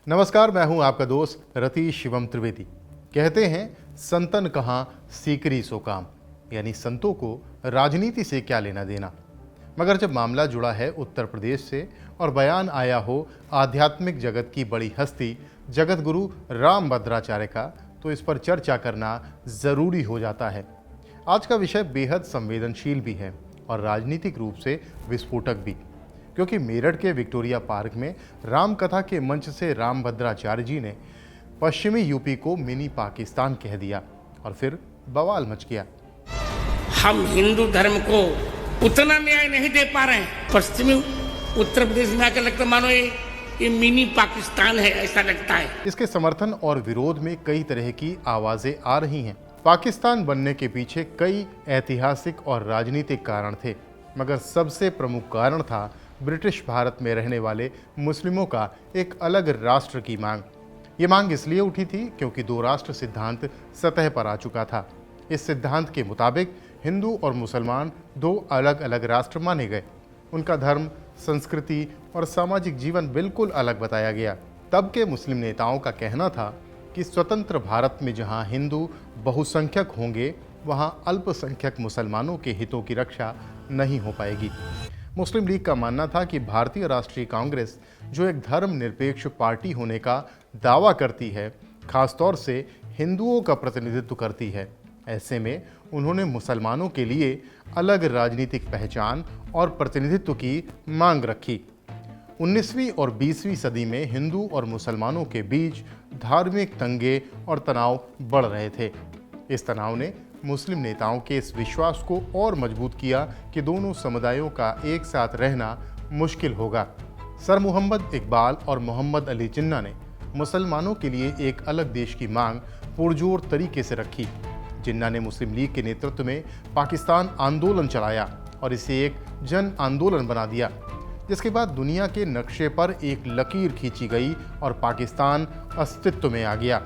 नमस्कार, मैं हूं आपका दोस्त रतीश शिवम त्रिवेदी। कहते हैं संतन कहाँ सीकरी सो काम, यानी संतों को राजनीति से क्या लेना देना। मगर जब मामला जुड़ा है उत्तर प्रदेश से और बयान आया हो आध्यात्मिक जगत की बड़ी हस्ती जगत गुरु रामभद्राचार्य का, तो इस पर चर्चा करना ज़रूरी हो जाता है। आज का विषय बेहद संवेदनशील भी है और राजनीतिक रूप से विस्फोटक भी, क्योंकि मेरठ के विक्टोरिया पार्क में रामकथा के मंच से रामभद्राचार्य जी ने पश्चिमी यूपी को मिनी पाकिस्तान कह दिया और फिर बवाल मच गया। हम हिंदू धर्म को उतना न्याय नहीं दे पा रहे हैं। पश्चिमी उत्तर प्रदेश में आकर लगता मानो ये मिनी पाकिस्तान है, ऐसा लगता है। इसके समर्थन और विरोध में कई तरह की आवाजें आ रही हैं। पाकिस्तान बनने के पीछे कई ऐतिहासिक और राजनीतिक कारण थे, मगर सबसे प्रमुख कारण था ब्रिटिश भारत में रहने वाले मुस्लिमों का एक अलग राष्ट्र की मांग। ये मांग इसलिए उठी थी क्योंकि दो राष्ट्र सिद्धांत सतह पर आ चुका था। इस सिद्धांत के मुताबिक हिंदू और मुसलमान दो अलग अलग राष्ट्र माने गए। उनका धर्म, संस्कृति और सामाजिक जीवन बिल्कुल अलग बताया गया। तब के मुस्लिम नेताओं का कहना था कि स्वतंत्र भारत में जहां हिंदू बहुसंख्यक होंगे, वहां अल्पसंख्यक मुसलमानों के हितों की रक्षा नहीं हो पाएगी। मुस्लिम लीग का मानना था कि भारतीय राष्ट्रीय कांग्रेस, जो एक धर्मनिरपेक्ष पार्टी होने का दावा करती है, खासतौर से हिंदुओं का प्रतिनिधित्व करती है। ऐसे में उन्होंने मुसलमानों के लिए अलग राजनीतिक पहचान और प्रतिनिधित्व की मांग रखी। 19वीं और 20वीं सदी में हिंदू और मुसलमानों के बीच धार्मिक दंगे और तनाव बढ़ रहे थे। इस तनाव ने मुस्लिम नेताओं के इस विश्वास को और मजबूत किया कि दोनों समुदायों का एक साथ रहना मुश्किल होगा। सर मोहम्मद इकबाल और मोहम्मद अली जिन्ना ने मुसलमानों के लिए एक अलग देश की मांग पुरजोर तरीके से रखी। जिन्ना ने मुस्लिम लीग के नेतृत्व में पाकिस्तान आंदोलन चलाया और इसे एक जन आंदोलन बना दिया, जिसके बाद दुनिया के नक्शे पर एक लकीर खींची गई और पाकिस्तान अस्तित्व में आ गया।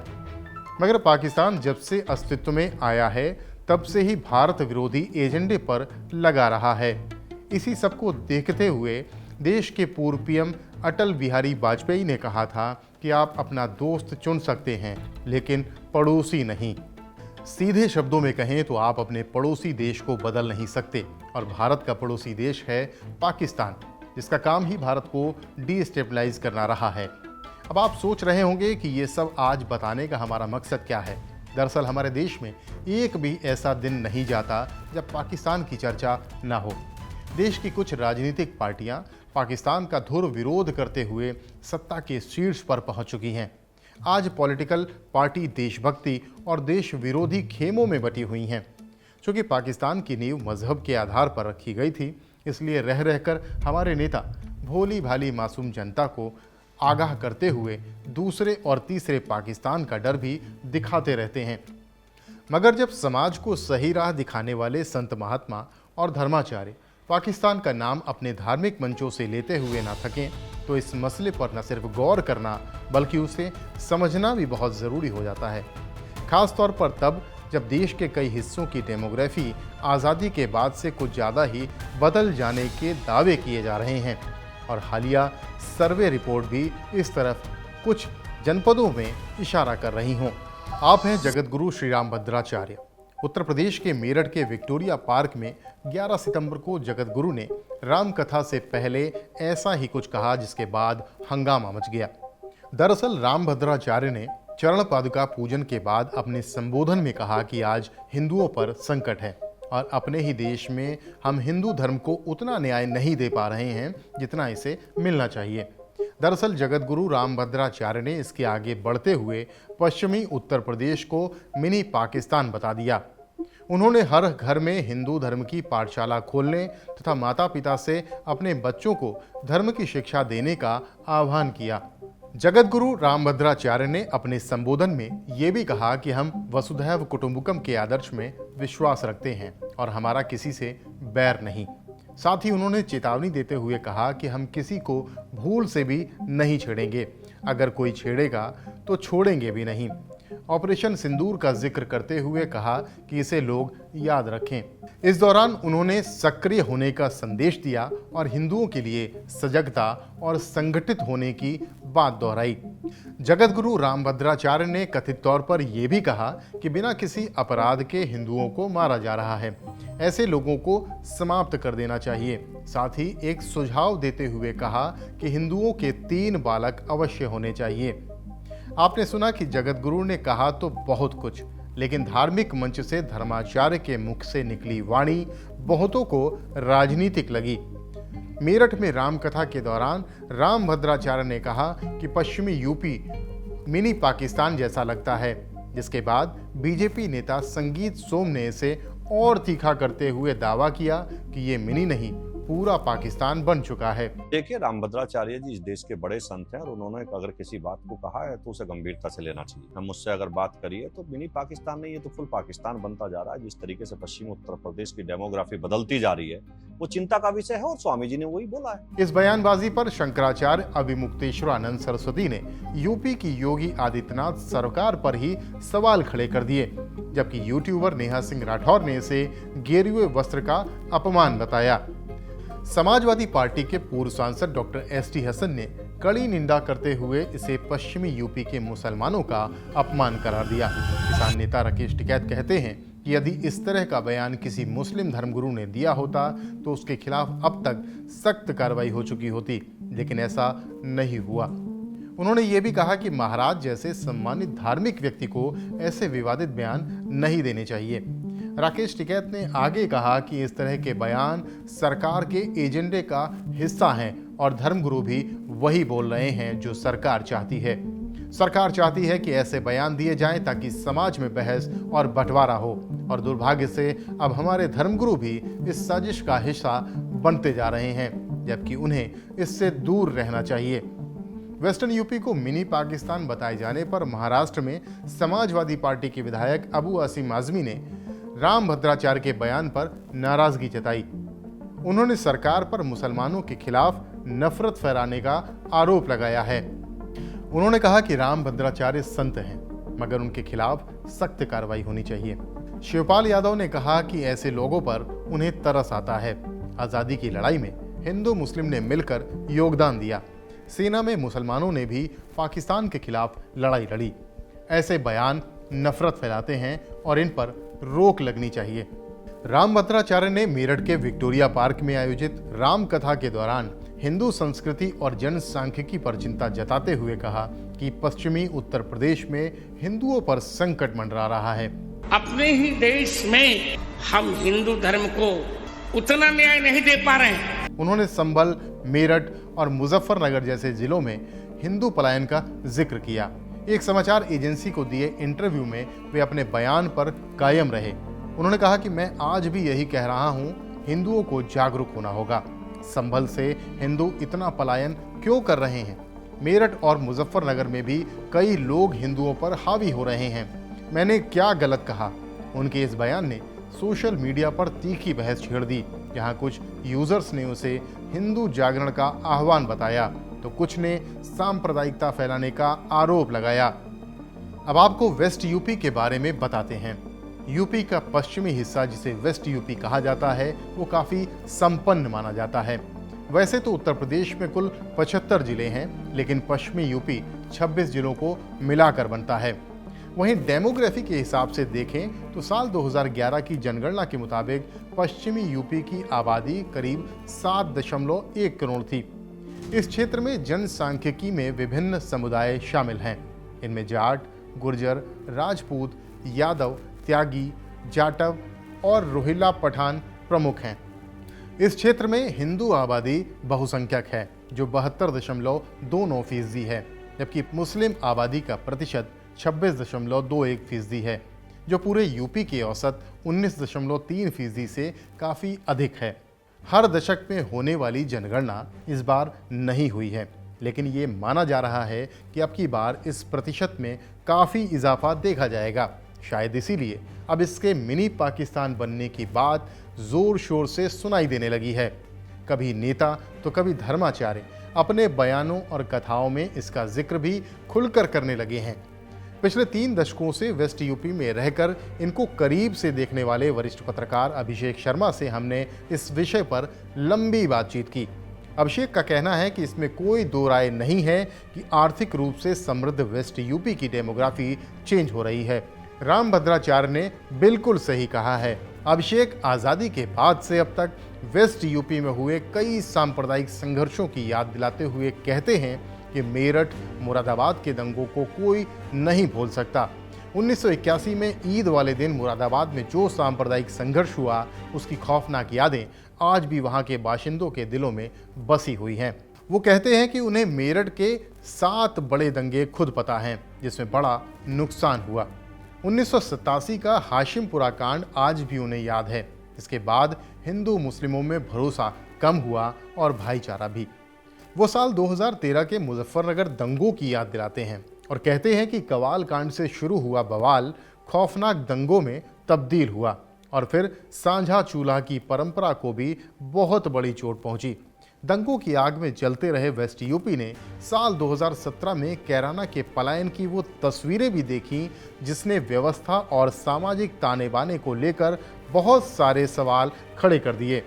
मगर पाकिस्तान जब से अस्तित्व में आया है, तब से ही भारत विरोधी एजेंडे पर लगा रहा है। इसी सबको देखते हुए देश के पूर्व पीएम अटल बिहारी वाजपेयी ने कहा था कि आप अपना दोस्त चुन सकते हैं, लेकिन पड़ोसी नहीं। सीधे शब्दों में कहें तो आप अपने पड़ोसी देश को बदल नहीं सकते, और भारत का पड़ोसी देश है पाकिस्तान, जिसका काम ही भारत को डिस्टेबलाइज करना रहा है। अब आप सोच रहे होंगे कि ये सब आज बताने का हमारा मकसद क्या है। दरअसल हमारे देश में एक भी ऐसा दिन नहीं जाता जब पाकिस्तान की चर्चा ना हो। देश की कुछ राजनीतिक पार्टियां पाकिस्तान का धुर विरोध करते हुए सत्ता के शीर्ष पर पहुंच चुकी हैं। आज पॉलिटिकल पार्टी देशभक्ति और देश विरोधी खेमों में बटी हुई हैं। चूँकि पाकिस्तान की नींव मजहब के आधार पर रखी गई थी, इसलिए रह रहकर हमारे नेता भोली भाली मासूम जनता को आगाह करते हुए दूसरे और तीसरे पाकिस्तान का डर भी दिखाते रहते हैं। मगर जब समाज को सही राह दिखाने वाले संत महात्मा और धर्माचार्य पाकिस्तान का नाम अपने धार्मिक मंचों से लेते हुए ना थकें, तो इस मसले पर न सिर्फ गौर करना बल्कि उसे समझना भी बहुत ज़रूरी हो जाता है। खास तौर पर तब जब देश के कई हिस्सों की डेमोग्राफी आज़ादी के बाद से कुछ ज़्यादा ही बदल जाने के दावे किए जा रहे हैं, और हालिया सर्वे रिपोर्ट भी इस तरफ कुछ जनपदों में इशारा कर रही हों। आप हैं जगत गुरु श्री रामभद्राचार्य। उत्तर प्रदेश के मेरठ के विक्टोरिया पार्क में 11 सितंबर को जगत गुरु ने रामकथा से पहले ऐसा ही कुछ कहा, जिसके बाद हंगामा मच गया। दरअसल रामभद्राचार्य ने चरण पादुका पूजन के बाद अपने संबोधन में कहा कि आज हिंदुओं पर संकट है और अपने ही देश में हम हिंदू धर्म को उतना न्याय नहीं दे पा रहे हैं जितना इसे मिलना चाहिए। दरअसल जगत गुरु रामभद्राचार्य ने इसके आगे बढ़ते हुए पश्चिमी उत्तर प्रदेश को मिनी पाकिस्तान बता दिया। उन्होंने हर घर में हिंदू धर्म की पाठशाला खोलने तथा माता पिता से अपने बच्चों को धर्म की शिक्षा देने का आह्वान किया। जगत गुरु रामभद्राचार्य ने अपने संबोधन में ये भी कहा कि हम वसुधैव कुटुंबकम के आदर्श में विश्वास रखते हैं और हमारा किसी से बैर नहीं। साथ ही उन्होंने चेतावनी देते हुए कहा कि हम किसी को भूल से भी नहीं छेड़ेंगे, अगर कोई छेड़ेगा तो छोड़ेंगे भी नहीं। ऑपरेशन सिंदूर का जिक्र करते हुए कहा कि इसे लोग याद रखें। इस दौरान उन्होंने सक्रिय होने का संदेश दिया और हिंदुओं के लिए सजगता और संगठित होने की बात दोहराई। जगतगुरु रामभद्राचार्य ने कथित तौर पर यह भी कहा कि बिना किसी अपराध के हिंदुओं को मारा जा रहा है, ऐसे लोगों को समाप्त कर देना चाहिए। साथ ही एक सुझाव देते हुए कहा कि हिंदुओं के 3 बालक अवश्य होने चाहिए। आपने सुना कि जगतगुरु ने कहा तो बहुत कुछ, लेकिन धार्मिक मंच से धर्माचार्य के मुख से निकली वाणी बहुतों को राजनीतिक लगी। मेरठ में रामकथा के दौरान रामभद्राचार्य ने कहा कि पश्चिमी यूपी मिनी पाकिस्तान जैसा लगता है, जिसके बाद बीजेपी नेता संगीत सोम ने इसे और तीखा करते हुए दावा किया कि ये मिनी नहीं, पूरा पाकिस्तान बन चुका है। देखिए, रामभद्राचार्य जी इस देश के बड़े संत हैं और उन्होंने अगर किसी बात को कहा है तो उसे गंभीरता से लेना चाहिए। हम मुझसे अगर बात करिए तो मिनी पाकिस्तान नहीं, ये तो फुल पाकिस्तान बनता जा रहा है। जिस तरीके से पश्चिम उत्तर प्रदेश की डेमोग्राफी बदलती जा रही है, वो चिंता का विषय है और स्वामी जी ने वही बोला है। इस बयानबाजी पर शंकराचार्य अभिमुक्तेश्वरानंद सरस्वती ने यूपी की योगी आदित्यनाथ सरकार पर ही सवाल खड़े कर दिए, जबकि यूट्यूबर नेहा सिंह राठौर ने इसे गेरुए वस्त्र का अपमान बताया। समाजवादी पार्टी के पूर्व सांसद डॉक्टर एसटी हसन ने कड़ी निंदा करते हुए इसे पश्चिमी यूपी के मुसलमानों का अपमान करार दिया। किसान नेता राकेश टिकैत कहते हैं कि यदि इस तरह का बयान किसी मुस्लिम धर्मगुरु ने दिया होता तो उसके खिलाफ अब तक सख्त कार्रवाई हो चुकी होती, लेकिन ऐसा नहीं हुआ। उन्होंने ये भी कहा कि महाराज जैसे सम्मानित धार्मिक व्यक्ति को ऐसे विवादित बयान नहीं देने चाहिए। राकेश टिकैत ने आगे कहा कि इस तरह के बयान सरकार के एजेंडे का हिस्सा हैं और धर्मगुरु भी वही बोल रहे हैं जो सरकार चाहती है। सरकार चाहती है कि ऐसे बयान दिए जाएं ताकि समाज में बहस और बंटवारा हो, और दुर्भाग्य से अब हमारे धर्मगुरु भी इस साजिश का हिस्सा बनते जा रहे हैं, जबकि उन्हें इससे दूर रहना चाहिए। वेस्टर्न यूपी को मिनी पाकिस्तान बताए जाने पर महाराष्ट्र में समाजवादी पार्टी के विधायक अबू आसिम आजमी ने रामभद्राचार्य के बयान पर नाराजगी जताई। उन्होंने सरकार पर मुसलमानों के खिलाफ नफरत फैलाने का आरोप लगाया है। उन्होंने कहा कि रामभद्राचार्य संत हैं, मगर उनके खिलाफ सख्त कार्रवाई होनी चाहिए। शिवपाल यादव ने कहा कि ऐसे लोगों पर उन्हें तरस आता है। आज़ादी की लड़ाई में हिंदू मुस्लिम ने मिलकर योगदान दिया। सेना में मुसलमानों ने भी पाकिस्तान के खिलाफ लड़ाई लड़ी। ऐसे बयान नफरत फैलाते हैं और इन पर रोक लगनी चाहिए। रामभद्राचार्य ने मेरठ के विक्टोरिया पार्क में आयोजित राम कथा के दौरान हिंदू संस्कृति और जनसांख्यिकी पर चिंता जताते हुए कहा कि पश्चिमी उत्तर प्रदेश में हिंदुओं पर संकट मंडरा रहा है। अपने ही देश में हम हिंदू धर्म को उतना न्याय नहीं दे पा रहे हैं। उन्होंने संभल, मेरठ और मुजफ्फरनगर जैसे जिलों में हिंदू पलायन का जिक्र किया। एक समाचार एजेंसी को दिए इंटरव्यू में वे अपने बयान पर कायम रहे। उन्होंने कहा कि मैं आज भी यही कह रहा हूं, हिंदुओं को जागरूक होना होगा। संभल से हिंदू इतना पलायन क्यों कर रहे हैं? मेरठ और मुजफ्फरनगर में भी कई लोग हिंदुओं पर हावी हो रहे हैं। मैंने क्या गलत कहा? उनके इस बयान ने सोशल मीडिया पर तीखी बहस छेड़ दी, जहां कुछ यूजर्स ने उसे हिंदू जागरण का आह्वान बताया तो कुछ ने सांप्रदायिकता फैलाने का आरोप लगाया। अब आपको वेस्ट यूपी के बारे में बताते हैं। यूपी का पश्चिमी हिस्सा, जिसे वेस्ट यूपी कहा जाता है, वो काफ़ी संपन्न माना जाता है। वैसे तो उत्तर प्रदेश में कुल 75 जिले हैं, लेकिन पश्चिमी यूपी 26 जिलों को मिलाकर बनता है। वहीं डेमोग्राफी के हिसाब से देखें तो साल 2011 की जनगणना के मुताबिक पश्चिमी यूपी की आबादी करीब 7.1 करोड़ थी। इस क्षेत्र में जनसांख्यिकी में विभिन्न समुदाय शामिल हैं। इनमें जाट, गुर्जर, राजपूत, यादव, त्यागी, जाटव और रोहिल्ला पठान प्रमुख हैं। इस क्षेत्र में हिंदू आबादी बहुसंख्यक है, जो 72.29% है, जबकि मुस्लिम आबादी का प्रतिशत 26.21% है, जो पूरे यूपी के औसत 19.3% से काफ़ी अधिक है। हर दशक में होने वाली जनगणना इस बार नहीं हुई है, लेकिन ये माना जा रहा है कि अब की बार इस प्रतिशत में काफ़ी इजाफा देखा जाएगा। शायद इसीलिए अब इसके मिनी पाकिस्तान बनने की बात जोर शोर से सुनाई देने लगी है। कभी नेता तो कभी धर्माचार्य अपने बयानों और कथाओं में इसका जिक्र भी खुलकर करने लगे हैं। पिछले 3 दशकों से वेस्ट यूपी में रहकर इनको करीब से देखने वाले वरिष्ठ पत्रकार अभिषेक शर्मा से हमने इस विषय पर लंबी बातचीत की। अभिषेक का कहना है कि इसमें कोई दो राय नहीं है कि आर्थिक रूप से समृद्ध वेस्ट यूपी की डेमोग्राफी चेंज हो रही है। रामभद्राचार्य ने बिल्कुल सही कहा है। अभिषेक आज़ादी के बाद से अब तक वेस्ट यूपी में हुए कई सांप्रदायिक संघर्षों की याद दिलाते हुए कहते हैं कि मेरठ मुरादाबाद के दंगों को कोई नहीं भूल सकता। 1981 में ईद वाले दिन मुरादाबाद में जो सांप्रदायिक संघर्ष हुआ, उसकी खौफनाक यादें आज भी वहां के बाशिंदों के दिलों में बसी हुई हैं। वो कहते हैं कि उन्हें मेरठ के 7 बड़े दंगे खुद पता हैं, जिसमें बड़ा नुकसान हुआ। 1987 का हाशिमपुरा कांड आज भी उन्हें याद है। इसके बाद हिंदू मुस्लिमों में भरोसा कम हुआ और भाईचारा भी। वो साल 2013 के मुजफ्फरनगर दंगों की याद दिलाते हैं और कहते हैं कि कवाल कांड से शुरू हुआ बवाल खौफनाक दंगों में तब्दील हुआ और फिर सांझा चूल्हा की परंपरा को भी बहुत बड़ी चोट पहुंची। दंगों की आग में जलते रहे वेस्ट यूपी ने साल 2017 में कैराना के पलायन की वो तस्वीरें भी देखी, जिसने व्यवस्था और सामाजिक ताने बाने को लेकर बहुत सारे सवाल खड़े कर दिए।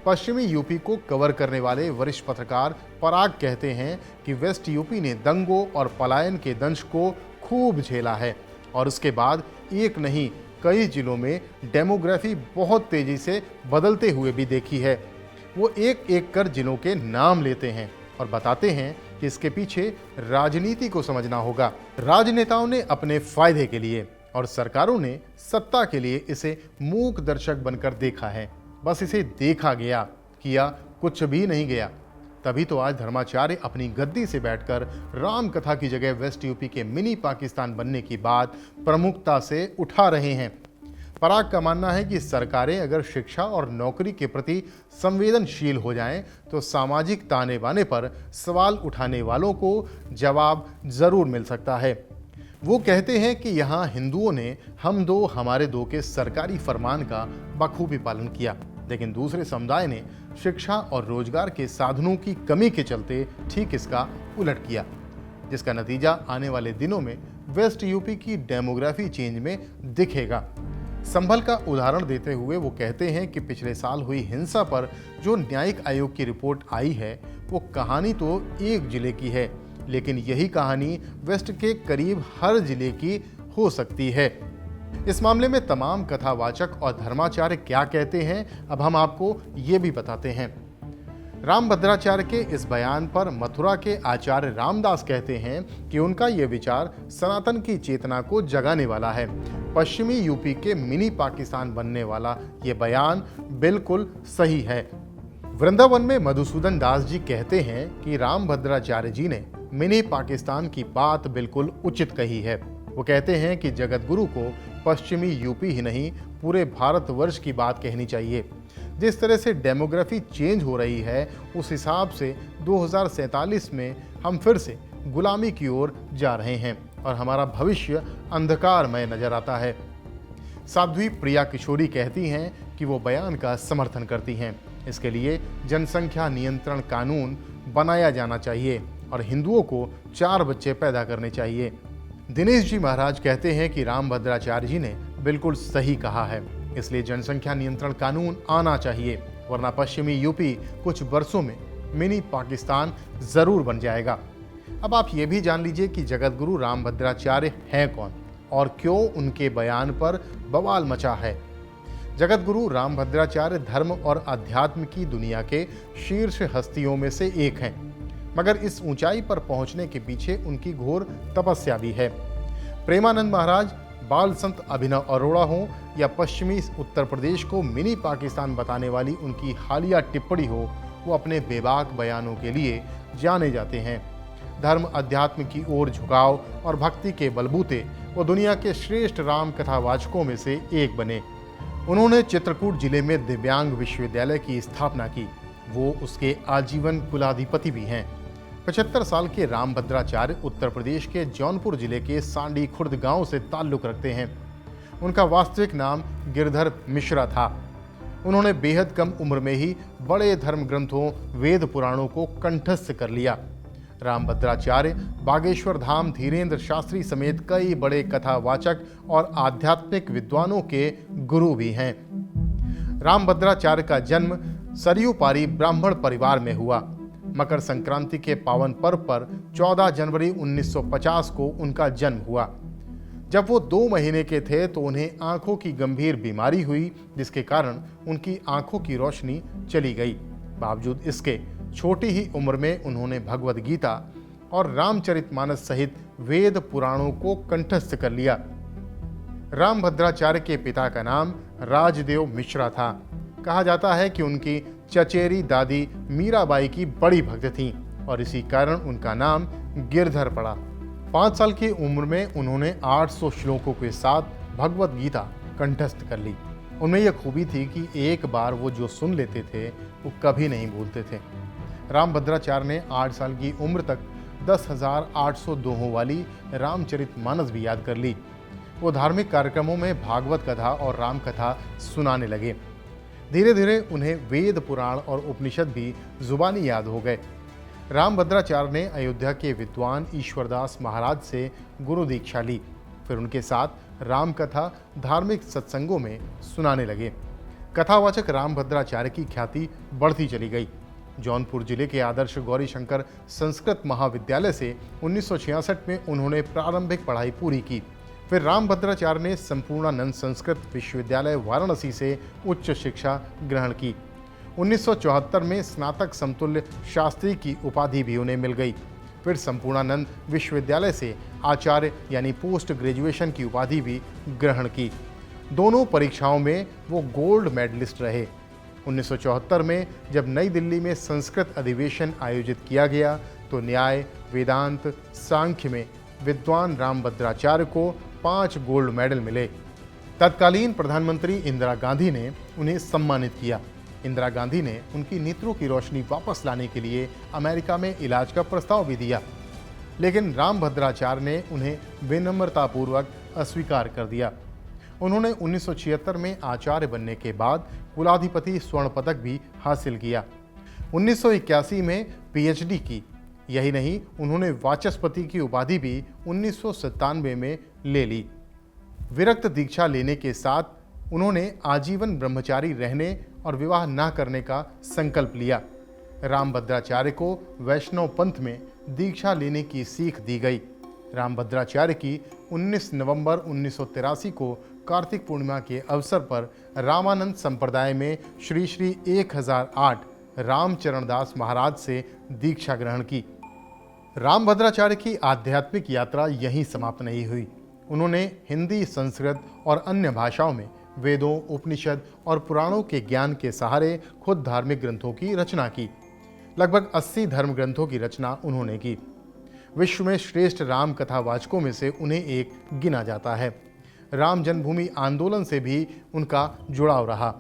पश्चिमी यूपी को कवर करने वाले वरिष्ठ पत्रकार पराग कहते हैं कि वेस्ट यूपी ने दंगों और पलायन के दंश को खूब झेला है और उसके बाद एक नहीं कई जिलों में डेमोग्राफी बहुत तेजी से बदलते हुए भी देखी है। वो एक एक कर जिलों के नाम लेते हैं और बताते हैं कि इसके पीछे राजनीति को समझना होगा। राजनेताओं ने अपने फायदे के लिए और सरकारों ने सत्ता के लिए इसे मूक दर्शक बनकर देखा है। बस इसे देखा गया, किया कुछ भी नहीं गया। तभी तो आज धर्माचार्य अपनी गद्दी से बैठकर राम कथा की जगह वेस्ट यूपी के मिनी पाकिस्तान बनने की बात प्रमुखता से उठा रहे हैं। पराग का मानना है कि सरकारें अगर शिक्षा और नौकरी के प्रति संवेदनशील हो जाएं, तो सामाजिक ताने बाने पर सवाल उठाने वालों को जवाब जरूर मिल सकता है। वो कहते हैं कि यहाँ हिंदुओं ने हम दो हमारे दो के सरकारी फरमान का बखूबी पालन किया, लेकिन दूसरे समुदाय ने शिक्षा और रोजगार के साधनों की कमी के चलते ठीक इसका उलट किया, जिसका नतीजा आने वाले दिनों में वेस्ट यूपी की डेमोग्राफी चेंज में दिखेगा। संभल का उदाहरण देते हुए वो कहते हैं कि पिछले साल हुई हिंसा पर जो न्यायिक आयोग की रिपोर्ट आई है, वो कहानी तो एक जिले की है, लेकिन यही कहानी वेस्ट के करीब हर जिले की हो सकती है। इस मामले में तमाम कथावाचक और धर्माचार्य क्या कहते हैं, अब हम आपको ये भी बताते हैं। रामभद्राचार्य के इस बयान पर मथुरा के आचार्य रामदास कहते हैं कि उनका ये विचार सनातन की चेतना को जगाने वाला है। पश्चिमी यूपी के मिनी पाकिस्तान बनने वाला ये बयान बिल्कुल सही है। वृंदावन में मधुसूदन दास जी कहते हैं कि रामभद्राचार्य जी ने मिनी पाकिस्तान की बात बिल्कुल उचित कही है। वो कहते हैं कि जगत गुरु को पश्चिमी यूपी ही नहीं, पूरे भारतवर्ष की बात कहनी चाहिए। जिस तरह से डेमोग्राफी चेंज हो रही है, उस हिसाब से 2047 में हम फिर से गुलामी की ओर जा रहे हैं और हमारा भविष्य अंधकारमय नजर आता है। साध्वी प्रिया किशोरी कहती हैं कि वो बयान का समर्थन करती हैं। इसके लिए जनसंख्या नियंत्रण कानून बनाया जाना चाहिए और हिंदुओं को 4 बच्चे पैदा करने चाहिए। दिनेश जी महाराज कहते हैं कि रामभद्राचार्य जी ने बिल्कुल सही कहा है, इसलिए जनसंख्या नियंत्रण कानून आना चाहिए, वरना पश्चिमी यूपी कुछ वर्षों में मिनी पाकिस्तान जरूर बन जाएगा। अब आप ये भी जान लीजिए कि जगत गुरु रामभद्राचार्य हैं कौन और क्यों उनके बयान पर बवाल मचा है। जगत गुरु रामभद्राचार्य धर्म और अध्यात्म की दुनिया के शीर्ष हस्तियों में से एक हैं, मगर इस ऊंचाई पर पहुंचने के पीछे उनकी घोर तपस्या भी है। प्रेमानंद महाराज, बाल संत अभिनव अरोड़ा हों या पश्चिमी उत्तर प्रदेश को मिनी पाकिस्तान बताने वाली उनकी हालिया टिप्पणी हो, वो अपने बेबाक बयानों के लिए जाने जाते हैं। धर्म अध्यात्म की ओर झुकाव और भक्ति के बलबूते वो दुनिया के श्रेष्ठ राम कथावाचकों में से एक बने। उन्होंने चित्रकूट जिले में दिव्यांग विश्वविद्यालय की स्थापना की। वो उसके आजीवन कुलाधिपति भी हैं। 75 साल के रामभद्राचार्य उत्तर प्रदेश के जौनपुर जिले के सांडी खुर्द गांव से ताल्लुक़ रखते हैं। उनका वास्तविक नाम गिरधर मिश्रा था। उन्होंने बेहद कम उम्र में ही बड़े धर्म ग्रंथों वेद पुराणों को कंठस्थ कर लिया। रामभद्राचार्य बागेश्वर धाम धीरेन्द्र शास्त्री समेत कई बड़े कथावाचक और आध्यात्मिक विद्वानों के गुरु भी हैं। रामभद्राचार्य का जन्म सरयू पारी ब्राह्मण परिवार में हुआ। मकर संक्रांति के पावन पर्व पर 14 जनवरी 1950 को उनका जन्म हुआ। जब वो 2 महीने के थे तो उन्हें आंखों की गंभीर बीमारी हुई, जिसके कारण उनकी आंखों की रोशनी चली गई। बावजूद इसके छोटी ही उम्र में उन्होंने भगवद गीता और रामचरितमानस सहित वेद पुराणों को कंठस्थ कर लिया। रामभद्राचार्य के पिता का नाम राजदेव मिश्रा था। कहा जाता है कि उनकी चचेरी दादी मीराबाई की बड़ी भक्त थीं और इसी कारण उनका नाम गिरधर पड़ा। 5 साल की उम्र में उन्होंने 800 श्लोकों के साथ भगवद गीता कंठस्थ कर ली। उनमें यह खूबी थी कि एक बार वो जो सुन लेते थे वो कभी नहीं भूलते थे। रामभद्राचार्य ने 8 साल की उम्र तक 10,800 दोहों वाली रामचरितमानस भी याद कर ली। वो धार्मिक कार्यक्रमों में भागवत कथा और राम कथा सुनाने लगे। धीरे धीरे उन्हें वेद पुराण और उपनिषद भी जुबानी याद हो गए। रामभद्राचार्य ने अयोध्या के विद्वान ईश्वरदास महाराज से गुरु दीक्षा ली। फिर उनके साथ राम कथा धार्मिक सत्संगों में सुनाने लगे। कथावाचक रामभद्राचार्य की ख्याति बढ़ती चली गई। जौनपुर जिले के आदर्श गौरी शंकर संस्कृत महाविद्यालय से 1966 में उन्होंने प्रारंभिक पढ़ाई पूरी की। फिर रामभद्राचार्य ने संपूर्णानंद संस्कृत विश्वविद्यालय वाराणसी से उच्च शिक्षा ग्रहण की। 1974 में स्नातक समतुल्य शास्त्री की उपाधि भी उन्हें मिल गई। फिर संपूर्णानंद विश्वविद्यालय से आचार्य यानी पोस्ट ग्रेजुएशन की उपाधि भी ग्रहण की। दोनों परीक्षाओं में वो गोल्ड मेडलिस्ट रहे। 1974 में जब नई दिल्ली में संस्कृत अधिवेशन आयोजित किया गया तो न्याय, वेदांत, सांख्य में विद्वान रामभद्राचार्य को 5 गोल्ड मेडल मिले। तत्कालीन प्रधानमंत्री इंदिरा गांधी ने उन्हें सम्मानित किया। इंदिरा गांधी ने उनकी नेत्रों की रोशनी वापस लाने के लिए अमेरिका में इलाज का प्रस्ताव भी दिया, लेकिन रामभद्राचार्य ने उन्हें विनम्रतापूर्वक अस्वीकार कर दिया। उन्होंने 1976 में आचार्य बनने के बाद कुलाधिपति स्वर्ण पदक भी हासिल किया। 1981 में पीएचडी की। यही नहीं, उन्होंने वाचस्पति की उपाधि भी 1997 में ले ली। विरक्त दीक्षा लेने के साथ उन्होंने आजीवन ब्रह्मचारी रहने और विवाह न करने का संकल्प लिया। रामभद्राचार्य को वैष्णव पंथ में दीक्षा लेने की सीख दी गई। रामभद्राचार्य की 19 नवंबर 1983 को कार्तिक पूर्णिमा के अवसर पर रामानंद संप्रदाय में श्री श्री 1008 रामचरणदास महाराज से दीक्षा ग्रहण की। रामभद्राचार्य की आध्यात्मिक यात्रा यहीं समाप्त नहीं हुई। उन्होंने हिंदी, संस्कृत और अन्य भाषाओं में वेदों, उपनिषद और पुराणों के ज्ञान के सहारे खुद धार्मिक ग्रंथों की रचना की। लगभग 80 धर्म ग्रंथों की रचना उन्होंने की। विश्व में श्रेष्ठ राम कथावाचकों में से उन्हें एक गिना जाता है। राम जन्मभूमि आंदोलन से भी उनका जुड़ाव रहा।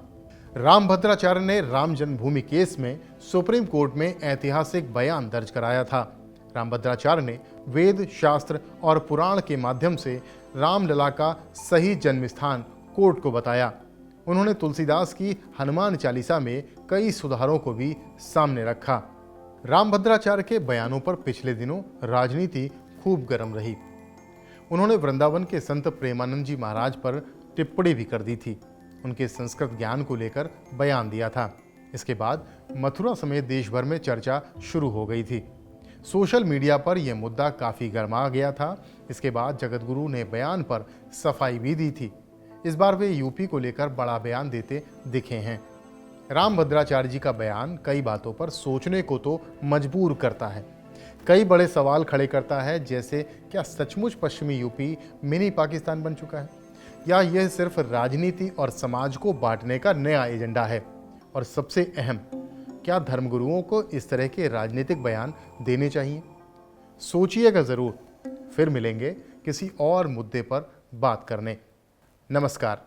रामभद्राचार्य ने राम जन्मभूमि केस में सुप्रीम कोर्ट में ऐतिहासिक बयान दर्ज कराया था। रामभद्राचार्य ने वेद, शास्त्र और पुराण के माध्यम से रामलला का सही जन्म स्थान कोर्ट को बताया। उन्होंने तुलसीदास की हनुमान चालीसा में कई सुधारों को भी सामने रखा। रामभद्राचार्य के बयानों पर पिछले दिनों राजनीति खूब गर्म रही। उन्होंने वृंदावन के संत प्रेमानंद जी महाराज पर टिप्पणी भी कर दी थी। उनके संस्कृत ज्ञान को लेकर बयान दिया था। इसके बाद मथुरा समेत देश भर में चर्चा शुरू हो गई थी। सोशल मीडिया पर यह मुद्दा काफ़ी गर्मा गया था। इसके बाद जगतगुरु ने बयान पर सफाई भी दी थी। इस बार वे यूपी को लेकर बड़ा बयान देते दिखे हैं। रामभद्राचार्य जी का बयान कई बातों पर सोचने को तो मजबूर करता है। कई बड़े सवाल खड़े करता है, जैसे क्या सचमुच पश्चिमी यूपी मिनी पाकिस्तान बन चुका है, या यह सिर्फ राजनीति और समाज को बांटने का नया एजेंडा है। और सबसे अहम, क्या धर्मगुरुओं को इस तरह के राजनीतिक बयान देने चाहिए? सोचिएगा ज़रूर। फिर मिलेंगे किसी और मुद्दे पर बात करने। नमस्कार।